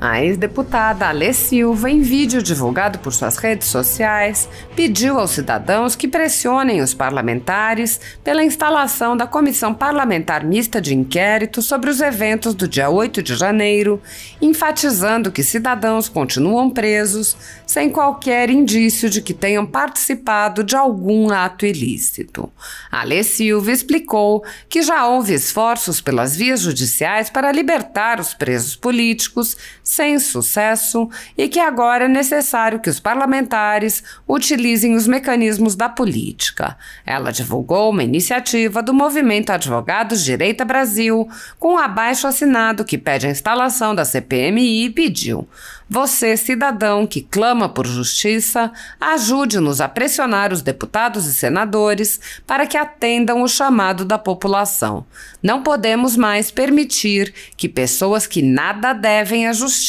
A ex-deputada Alê Silva, em vídeo divulgado por suas redes sociais, pediu aos cidadãos que pressionem os parlamentares pela instalação da Comissão Parlamentar Mista de Inquérito sobre os eventos do dia 8 de janeiro, enfatizando que cidadãos continuam presos sem qualquer indício de que tenham participado de algum ato ilícito. Alê Silva explicou que já houve esforços pelas vias judiciais para libertar os presos políticos sem sucesso e que agora é necessário que os parlamentares utilizem os mecanismos da política. Ela divulgou uma iniciativa do Movimento Advogados Direita Brasil com um abaixo-assinado que pede a instalação da CPMI e pediu: você, cidadão que clama por justiça, ajude-nos a pressionar os deputados e senadores para que atendam o chamado da população. Não podemos mais permitir que pessoas que nada devem à justiça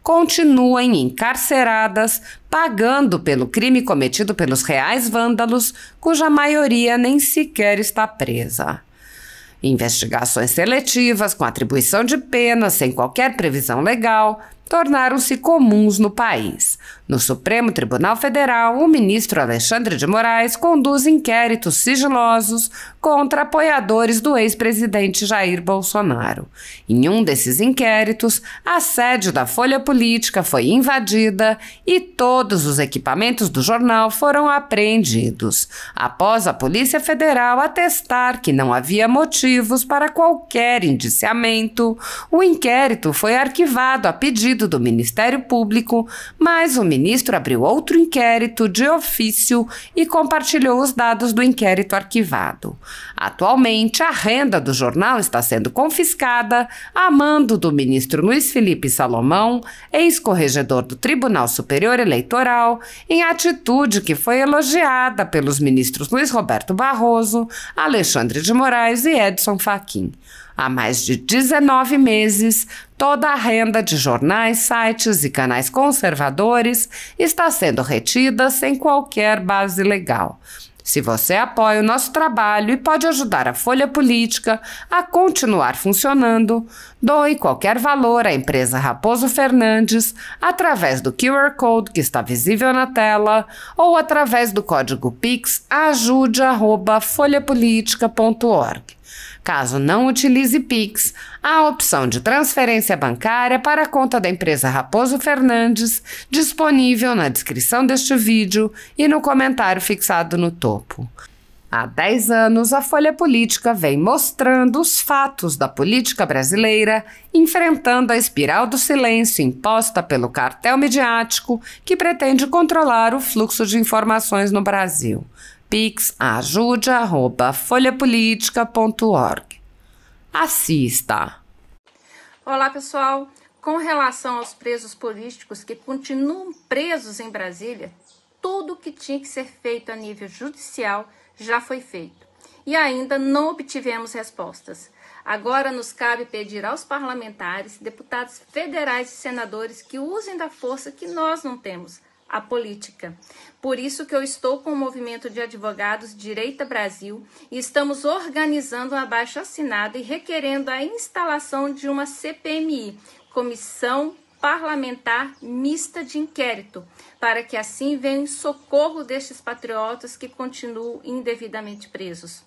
continuem encarceradas, pagando pelo crime cometido pelos reais vândalos, cuja maioria nem sequer está presa. Investigações seletivas com atribuição de penas sem qualquer previsão legal tornaram-se comuns no país. No Supremo Tribunal Federal, o ministro Alexandre de Moraes conduz inquéritos sigilosos contra apoiadores do ex-presidente Jair Bolsonaro. Em um desses inquéritos, a sede da Folha Política foi invadida e todos os equipamentos do jornal foram apreendidos, após a Polícia Federal atestar que não havia motivos para qualquer indiciamento. O inquérito foi arquivado a pedido do Ministério Público, mas o ministro abriu outro inquérito de ofício e compartilhou os dados do inquérito arquivado. Atualmente, a renda do jornal está sendo confiscada a mando do ministro Luiz Felipe Salomão, ex-corregedor do Tribunal Superior Eleitoral, em atitude que foi elogiada pelos ministros Luiz Roberto Barroso, Alexandre de Moraes e Edson Fachin. Há mais de 19 meses, toda a renda de jornais, sites e canais conservadores está sendo retida sem qualquer base legal. Se você apoia o nosso trabalho e pode ajudar a Folha Política a continuar funcionando, doe qualquer valor à empresa Raposo Fernandes através do QR Code que está visível na tela ou através do código Pix ajude@folhapolitica.org. Caso não utilize Pix, há a opção de transferência bancária para a conta da empresa Raposo Fernandes, disponível na descrição deste vídeo e no comentário fixado no topo. Há 10 anos, a Folha Política vem mostrando os fatos da política brasileira, enfrentando a espiral do silêncio imposta pelo cartel midiático que pretende controlar o fluxo de informações no Brasil. Pix ajude@folhapolitica.org. Assista. Olá, pessoal. Com relação aos presos políticos que continuam presos em Brasília, tudo o que tinha que ser feito a nível judicial já foi feito. E ainda não obtivemos respostas. Agora nos cabe pedir aos parlamentares, deputados federais e senadores que usem da força que nós não temos, a política. Por isso que eu estou com o Movimento de Advogados Direita Brasil e estamos organizando um abaixo-assinado e requerendo a instalação de uma CPMI, Comissão Parlamentar Mista de Inquérito, para que assim venha em socorro destes patriotas que continuam indevidamente presos.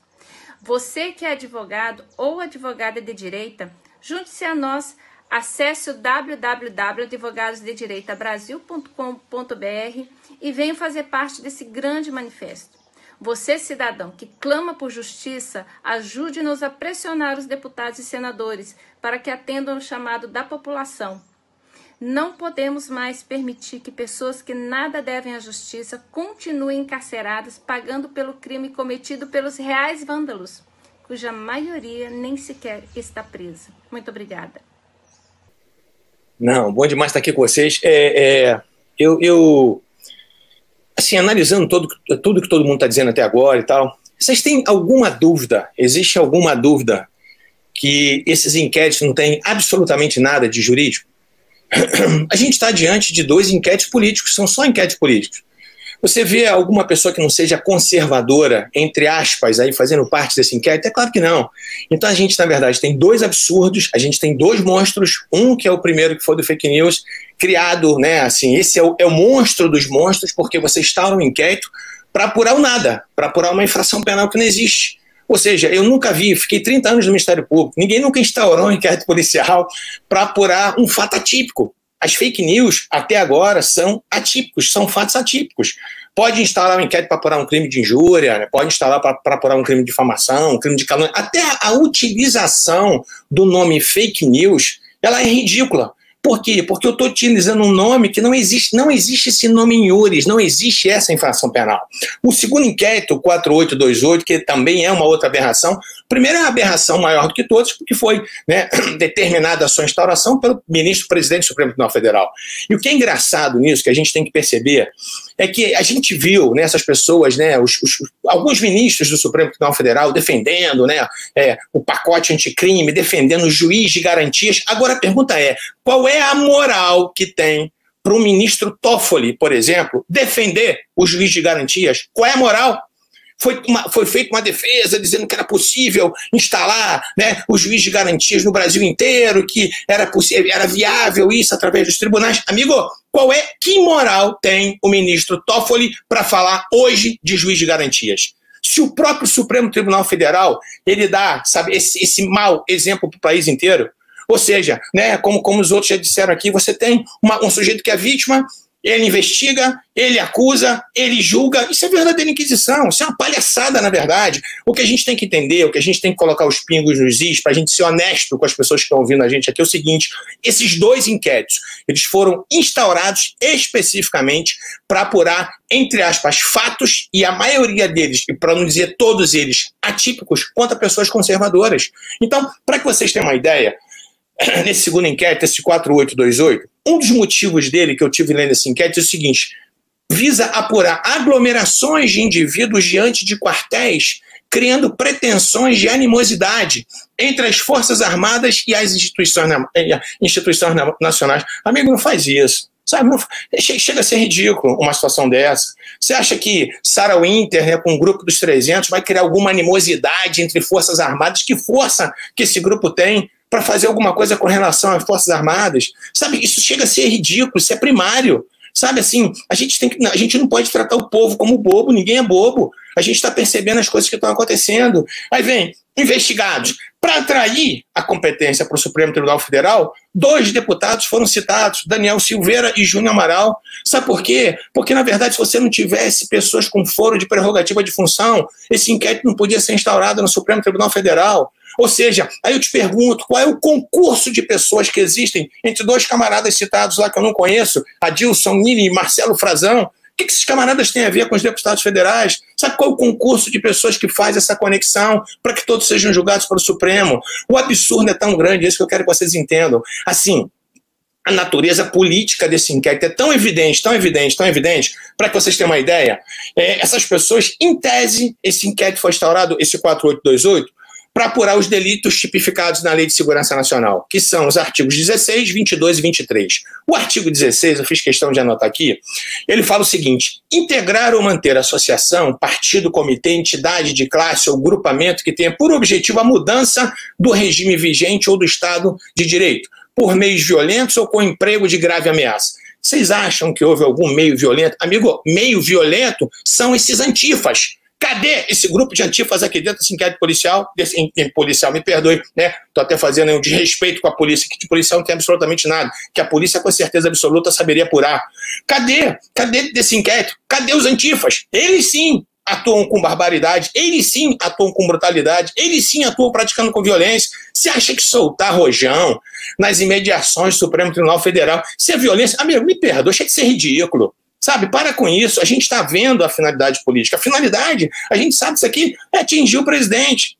Você que é advogado ou advogada de direita, junte-se a nós. Acesse o www.advogadosdedireitabrasil.com.br e venha fazer parte desse grande manifesto. Você, cidadão, que clama por justiça, ajude-nos a pressionar os deputados e senadores para que atendam o chamado da população. Não podemos mais permitir que pessoas que nada devem à justiça continuem encarceradas pagando pelo crime cometido pelos reais vândalos, cuja maioria nem sequer está presa. Muito obrigada. Não, bom demais estar aqui com vocês. Assim, analisando tudo que todo mundo está dizendo até agora e tal, vocês têm alguma dúvida, existe alguma dúvida que esses inquéritos não têm absolutamente nada de jurídico? A gente está diante de 2 inquéritos políticos, são só inquéritos políticos. Você vê alguma pessoa que não seja conservadora, entre aspas, aí fazendo parte desse inquérito? É claro que não. Então a gente, na verdade, tem dois absurdos, a gente tem dois monstros, um que é o primeiro que foi do fake news, criado, né, assim, esse é o monstro dos monstros, porque você instala um inquérito para apurar o nada, para apurar uma infração penal que não existe. Ou seja, eu nunca vi, fiquei 30 anos no Ministério Público, ninguém nunca instaurou um inquérito policial para apurar um fato atípico. As fake news, até agora, são atípicos, são fatos atípicos. Pode instalar um inquérito para apurar um crime de injúria, né? Pode instalar para apurar um crime de difamação, um crime de calúnia. Até a utilização do nome fake news, ela é ridícula. Por quê? Porque eu estou utilizando um nome que não existe esse nome em iures, não existe essa infração penal. O segundo inquérito, o 4828, que também é uma outra aberração, primeiro é uma aberração maior do que todos, porque foi, né, determinada a sua instauração pelo ministro-presidente do Supremo Tribunal Federal. E o que é engraçado nisso, que a gente tem que perceber, é que a gente viu nessas pessoas, né, alguns ministros do Supremo Tribunal Federal defendendo, né, o pacote anticrime, defendendo o juiz de garantias. Agora a pergunta é, qual é a moral que tem para o ministro Toffoli, por exemplo, defender o juiz de garantias? Qual é a moral? Foi feita uma defesa dizendo que era possível instalar, né, o juiz de garantias no Brasil inteiro, que era viável isso através dos tribunais. Amigo, que moral tem o ministro Toffoli para falar hoje de juiz de garantias? Se o próprio Supremo Tribunal Federal ele dá, sabe, esse mau exemplo para o país inteiro, ou seja, né, como os outros já disseram aqui, você tem um sujeito que é vítima, ele investiga, ele acusa, ele julga. Isso é verdadeira inquisição, isso é uma palhaçada, na verdade. O que a gente tem que entender, o que a gente tem que colocar os pingos nos is, para a gente ser honesto com as pessoas que estão ouvindo a gente aqui, é o seguinte: esses dois inquéritos, eles foram instaurados especificamente para apurar, entre aspas, fatos, e a maioria deles, e para não dizer todos eles, atípicos, contra pessoas conservadoras. Então, para que vocês tenham uma ideia, nesse segundo inquérito, esse 4828, um dos motivos dele que eu tive lendo esse inquérito é o seguinte: visa apurar aglomerações de indivíduos diante de quartéis, criando pretensões de animosidade entre as Forças Armadas e as instituições nacionais. Amigo, não faz isso. Sabe, chega a ser ridículo uma situação dessa. Você acha que Sarah Winter, né, com o grupo dos 300, vai criar alguma animosidade entre Forças Armadas? Que força que esse grupo tem para fazer alguma coisa com relação às Forças Armadas? Sabe, isso chega a ser ridículo, isso é primário. Sabe, assim, a gente não pode tratar o povo como bobo, ninguém é bobo. A gente está percebendo as coisas que estão acontecendo. Aí vem, investigados. Para atrair a competência para o Supremo Tribunal Federal, 2 deputados foram citados, Daniel Silveira e Júnior Amaral. Sabe por quê? Porque, na verdade, se você não tivesse pessoas com foro de prerrogativa de função, esse inquérito não podia ser instaurado no Supremo Tribunal Federal. Ou seja, aí eu te pergunto, qual é o concurso de pessoas que existem entre 2 camaradas citados lá que eu não conheço, Adilson Nini e Marcelo Frazão? O que esses camaradas têm a ver com os deputados federais? Sabe qual é o concurso de pessoas que faz essa conexão para que todos sejam julgados pelo Supremo? O absurdo é tão grande, é isso que eu quero que vocês entendam. Assim, a natureza política desse inquérito é tão evidente, para que vocês tenham uma ideia, essas pessoas, em tese, esse inquérito foi instaurado, esse 4828, para apurar os delitos tipificados na Lei de Segurança Nacional, que são os artigos 16, 22 e 23. O artigo 16, eu fiz questão de anotar aqui, ele fala o seguinte: integrar ou manter associação, partido, comitê, entidade de classe ou grupamento que tenha por objetivo a mudança do regime vigente ou do Estado de Direito, por meios violentos ou com emprego de grave ameaça. Vocês acham que houve algum meio violento? Amigo, meio violento são esses antifas. Cadê esse grupo de antifas aqui dentro desse inquérito policial? Policial, me perdoe, né? Estou até fazendo um desrespeito com a polícia, que de policial não tem absolutamente nada, que a polícia com certeza absoluta saberia apurar. Cadê desse inquérito? Cadê os antifas? Eles sim atuam com barbaridade, eles sim atuam com brutalidade, eles sim atuam praticando com violência. Você acha que soltar rojão nas imediações do Supremo Tribunal Federal, se é violência? Amigo, me perdoe, achei de ser ridículo. Sabe, para com isso, a gente está vendo a finalidade política. A finalidade, a gente sabe isso aqui, é atingir o presidente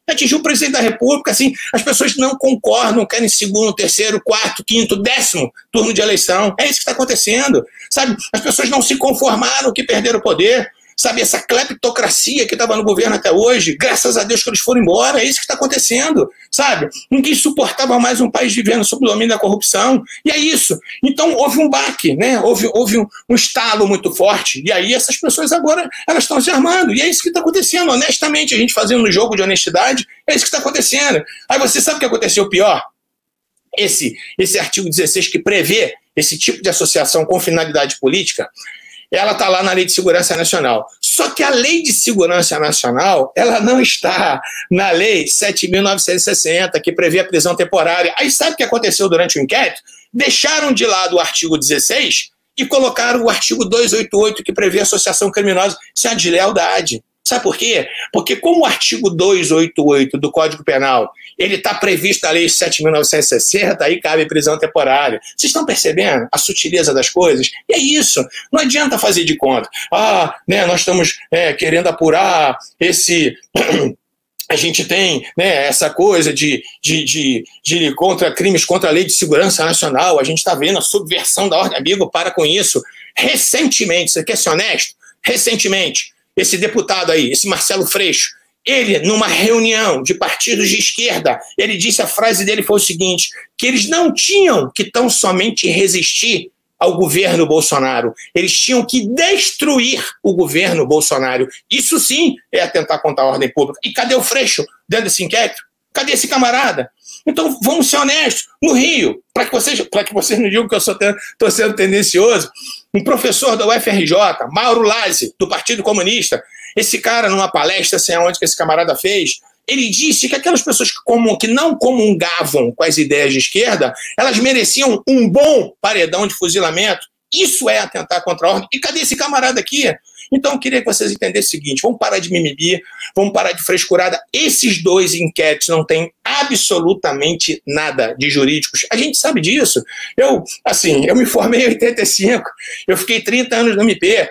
da República, assim, as pessoas não concordam, querem segundo, terceiro, quarto, quinto, 10º turno de eleição. É isso que está acontecendo, sabe? As pessoas não se conformaram que perderam o poder, sabe, essa cleptocracia que estava no governo até hoje, graças a Deus que eles foram embora, é isso que está acontecendo, sabe? Ninguém suportava mais um país vivendo sob o domínio da corrupção, e é isso. Então houve um baque, né? Houve um estalo muito forte, e aí essas pessoas agora, elas estão se armando, e é isso que está acontecendo, honestamente, a gente fazendo um jogo de honestidade, é isso que está acontecendo. Aí você sabe o que aconteceu pior? Esse artigo 16 que prevê esse tipo de associação com finalidade política, ela está lá na Lei de Segurança Nacional. Só que a Lei de Segurança Nacional, ela não está na Lei 7.960, que prevê a prisão temporária. Aí sabe o que aconteceu durante o inquérito? Deixaram de lado o artigo 16 e colocaram o artigo 288, que prevê associação criminosa. Isso é uma deslealdade. Sabe por quê? Porque como o artigo 288 do Código Penal, ele está previsto na Lei 7.960, aí cabe prisão temporária. Vocês estão percebendo a sutileza das coisas? E é isso. Não adianta fazer de conta. Nós estamos querendo apurar esse... A gente tem, né, essa coisa de contra crimes contra a Lei de Segurança Nacional. A gente está vendo a subversão da ordem. Amigo, para com isso. Recentemente, você quer ser honesto? Recentemente, esse deputado aí, esse Marcelo Freixo, ele, numa reunião de partidos de esquerda, ele disse, a frase dele foi o seguinte, que eles não tinham que tão somente resistir ao governo Bolsonaro, eles tinham que destruir o governo Bolsonaro. Isso sim é atentar contra a ordem pública. E cadê o Freixo dentro desse inquérito? Cadê esse camarada? Então vamos ser honestos. No Rio, para que vocês não digam que eu estou sendo tendencioso, um professor da UFRJ, Mauro Lazzi, do Partido Comunista, esse cara, numa palestra, sei aonde que esse camarada fez, ele disse que aquelas pessoas que não comungavam com as ideias de esquerda, elas mereciam um bom paredão de fuzilamento. Isso é atentar contra a ordem. E cadê esse camarada aqui? Então eu queria que vocês entendessem o seguinte, vamos parar de mimimi, vamos parar de frescurada. Esses dois inquéritos não têm absolutamente nada de jurídicos. A gente sabe disso. Eu me formei em 85, eu fiquei 30 anos no MP.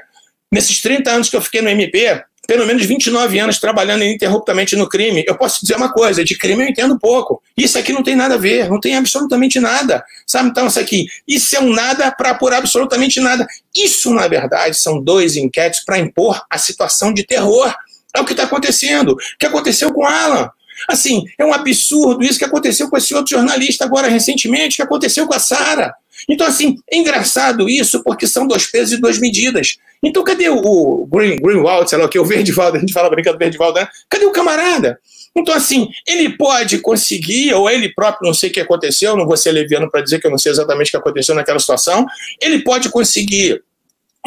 Nesses 30 anos que eu fiquei no MP, pelo menos 29 anos trabalhando ininterruptamente no crime. Eu posso dizer uma coisa, de crime eu entendo pouco. Isso aqui não tem nada a ver, não tem absolutamente nada. Sabe, então isso é um nada para apurar absolutamente nada. Isso, na verdade, são dois inquéritos para impor a situação de terror. É o que está acontecendo. O que aconteceu com Alan? Assim, é um absurdo isso que aconteceu com esse outro jornalista agora recentemente, que aconteceu com a Sara. Então, assim, é engraçado isso porque são dois pesos e duas medidas. Então, cadê o Greenwald, sei lá o que, o Verdivaldo, a gente fala brincando do Verdivaldo, né? Cadê o camarada? Então, assim, ele pode conseguir, ou ele próprio, não sei o que aconteceu, não vou ser leviano para dizer que eu não sei exatamente o que aconteceu naquela situação, ele pode conseguir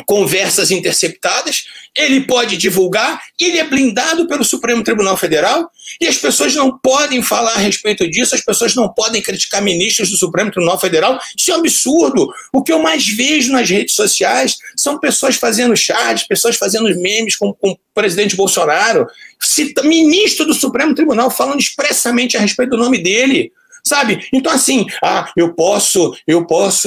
conversas interceptadas, ele pode divulgar, ele é blindado pelo Supremo Tribunal Federal e as pessoas não podem falar a respeito disso, as pessoas não podem criticar ministros do Supremo Tribunal Federal. Isso é um absurdo. O que eu mais vejo nas redes sociais são pessoas fazendo chats, pessoas fazendo memes com o presidente Bolsonaro, ministro do Supremo Tribunal falando expressamente a respeito do nome dele. Sabe? Então, assim, eu posso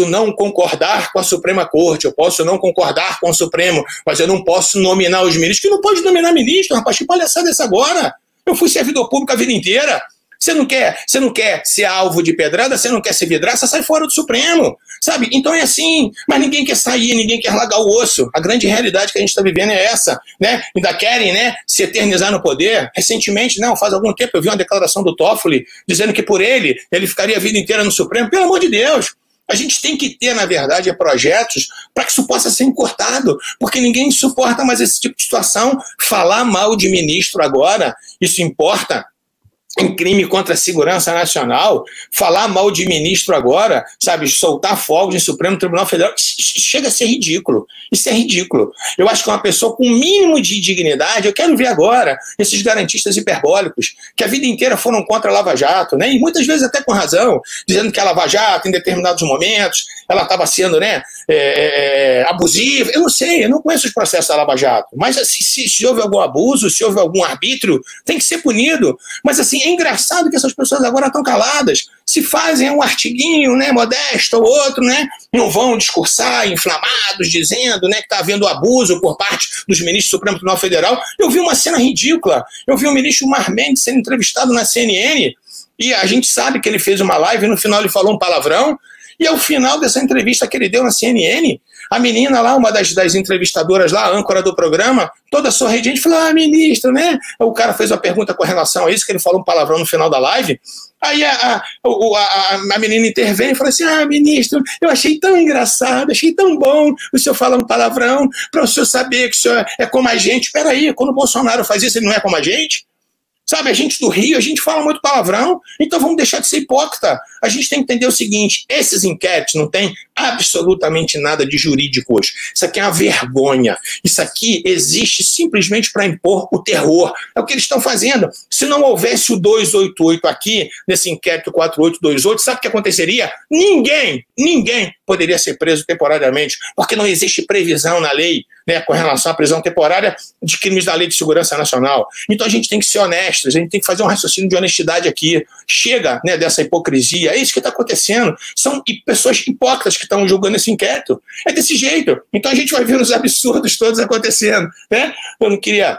não concordar com a Suprema Corte, eu posso não concordar com o Supremo, mas eu não posso nominar os ministros. Que não pode nominar ministro, rapaz, que palhaçada é essa agora? Eu fui servidor público a vida inteira. Você não quer ser alvo de pedrada, você não quer ser vidraça, sai fora do Supremo, sabe? Então é assim, mas ninguém quer sair, ninguém quer largar o osso. A grande realidade que a gente está vivendo é essa, né? Ainda querem, né, se eternizar no poder. Recentemente, não, faz algum tempo eu vi uma declaração do Toffoli dizendo que por ele ficaria a vida inteira no Supremo. Pelo amor de Deus! A gente tem que ter, na verdade, projetos para que isso possa ser encurtado, porque ninguém suporta mais esse tipo de situação. Falar mal de ministro agora, isso importa? Em crime contra a segurança nacional, falar mal de ministro agora, sabe, soltar fogos no Supremo Tribunal Federal, chega a ser ridículo. Isso é ridículo. Eu acho que uma pessoa com o mínimo de dignidade, eu quero ver agora esses garantistas hiperbólicos, que a vida inteira foram contra a Lava Jato, né, e muitas vezes até com razão, dizendo que a Lava Jato, em determinados momentos, ela estava sendo, né, abusiva. Eu não sei, eu não conheço os processos da Lava Jato, mas assim, se houve algum abuso, se houve algum arbítrio, tem que ser punido. Mas assim, é engraçado que essas pessoas agora estão caladas. Se fazem um artiguinho, né, modesto ou outro, né, não vão discursar inflamados, dizendo, né, que está havendo abuso por parte dos ministros do Supremo Tribunal Federal. Eu vi uma cena ridícula. Eu vi o ministro Mar Mendes sendo entrevistado na CNN e a gente sabe que ele fez uma live e no final ele falou um palavrão. E ao final dessa entrevista que ele deu na CNN, a menina lá, uma das entrevistadoras lá, a âncora do programa, toda sorridente, falou, ministro, né? O cara fez uma pergunta com relação a isso, que ele falou um palavrão no final da live. Aí a menina intervém e fala assim, ministro, eu achei tão engraçado, achei tão bom o senhor falar um palavrão, para o senhor saber que o senhor é como a gente. Peraí, quando o Bolsonaro faz isso, ele não é como a gente? Sabe, a gente do Rio, a gente fala muito palavrão, então vamos deixar de ser hipócrita. A gente tem que entender o seguinte, esses inquéritos não têm absolutamente nada de jurídico hoje. Isso aqui é uma vergonha. Isso aqui existe simplesmente para impor o terror. É o que eles estão fazendo. Se não houvesse o 288 aqui, nesse inquérito 4828, sabe o que aconteceria? Ninguém poderia ser preso temporariamente, porque não existe previsão na lei, né, com relação à prisão temporária de crimes da Lei de Segurança Nacional. Então a gente tem que ser honesto, a gente tem que fazer um raciocínio de honestidade aqui. Chega, né, dessa hipocrisia. É isso que está acontecendo. São pessoas hipócritas que estão julgando esse inquérito. É desse jeito. Então a gente vai ver os absurdos todos acontecendo, né? Eu não queria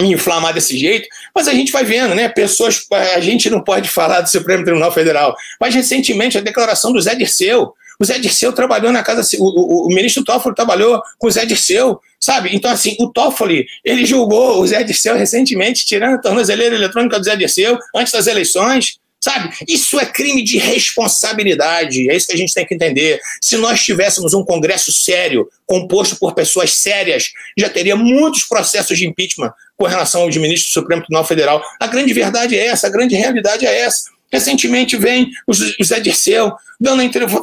me inflamar desse jeito, mas a gente vai vendo, né? Pessoas, a gente não pode falar do Supremo Tribunal Federal, mas recentemente a declaração do Zé Dirceu. O Zé Dirceu trabalhou na casa, o ministro Toffoli trabalhou com o Zé Dirceu, sabe? Então, assim, o Toffoli, ele julgou o Zé Dirceu recentemente, tirando a tornozeleira eletrônica do Zé Dirceu antes das eleições, sabe? Isso é crime de responsabilidade, é isso que a gente tem que entender. Se nós tivéssemos um Congresso sério, composto por pessoas sérias, já teria muitos processos de impeachment com relação aos ministros do Supremo Tribunal Federal. A grande verdade é essa, a grande realidade é essa. Recentemente vem o Zé Dirceu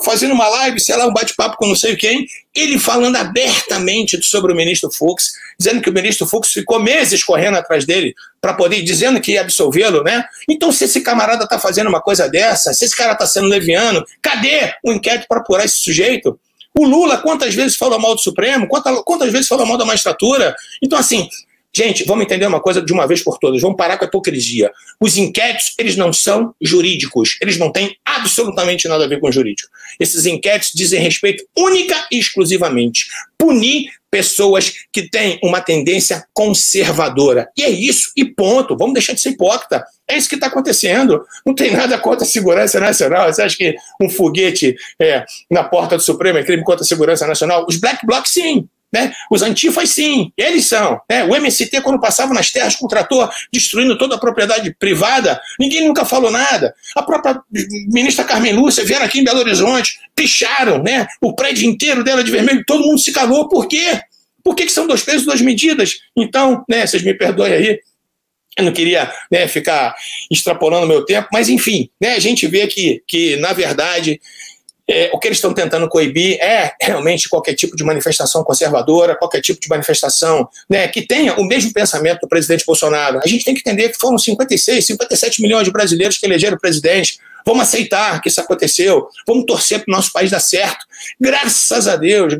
fazendo uma live, sei lá, um bate-papo com não sei quem, ele falando abertamente sobre o ministro Fux, dizendo que o ministro Fux ficou meses correndo atrás dele para poder, dizendo que ia absolvê-lo, né? Então, se esse camarada está fazendo uma coisa dessa, se esse cara está sendo leviano, cadê o inquérito para apurar esse sujeito? O Lula, quantas vezes falou mal do Supremo? Quantas vezes falou mal da magistratura? Então, assim, gente, vamos entender uma coisa de uma vez por todas, vamos parar com a hipocrisia. Os inquéritos, eles não são jurídicos, eles não têm absolutamente nada a ver com jurídico. Esses inquéritos dizem respeito única e exclusivamente punir pessoas que têm uma tendência conservadora. E é isso, e ponto. Vamos deixar de ser hipócrita. É isso que está acontecendo. Não tem nada contra a segurança nacional. Você acha que um foguete na porta do Supremo é crime contra a segurança nacional? Os black blocs, sim. Né? Os antifas, sim, eles são. Né? O MST, quando passava nas terras com o trator, destruindo toda a propriedade privada, ninguém nunca falou nada. A própria ministra Carmen Lúcia vieram aqui em Belo Horizonte, picharam, né, o prédio inteiro dela de vermelho, todo mundo se calou. Por quê? Por que são 2 pesos, 2 medidas? Então, né, vocês me perdoem aí, eu não queria, né, ficar extrapolando o meu tempo, mas enfim, né, a gente vê que na verdade, o que eles estão tentando coibir é realmente qualquer tipo de manifestação conservadora, qualquer tipo de manifestação, né, que tenha o mesmo pensamento do presidente Bolsonaro. A gente tem que entender que foram 56, 57 milhões de brasileiros que elegeram o presidente. Vamos aceitar que isso aconteceu, vamos torcer para o nosso país dar certo. Graças a Deus,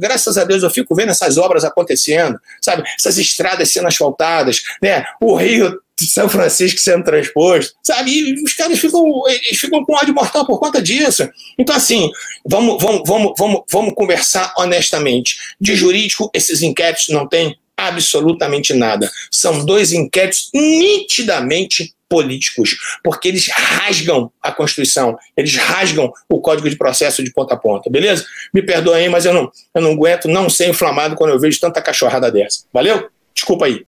eu fico vendo essas obras acontecendo, sabe? Essas estradas sendo asfaltadas, né? O Rio de São Francisco sendo transposto, sabe? E os caras ficam com ódio mortal por conta disso. Então, assim, vamos conversar honestamente. De jurídico, esses inquéritos não têm absolutamente nada. São 2 inquéritos nitidamente políticos, porque eles rasgam a Constituição, eles rasgam o Código de Processo de ponta a ponta, beleza? Me perdoem aí, mas eu não aguento não ser inflamado quando eu vejo tanta cachorrada dessa. Valeu? Desculpa aí.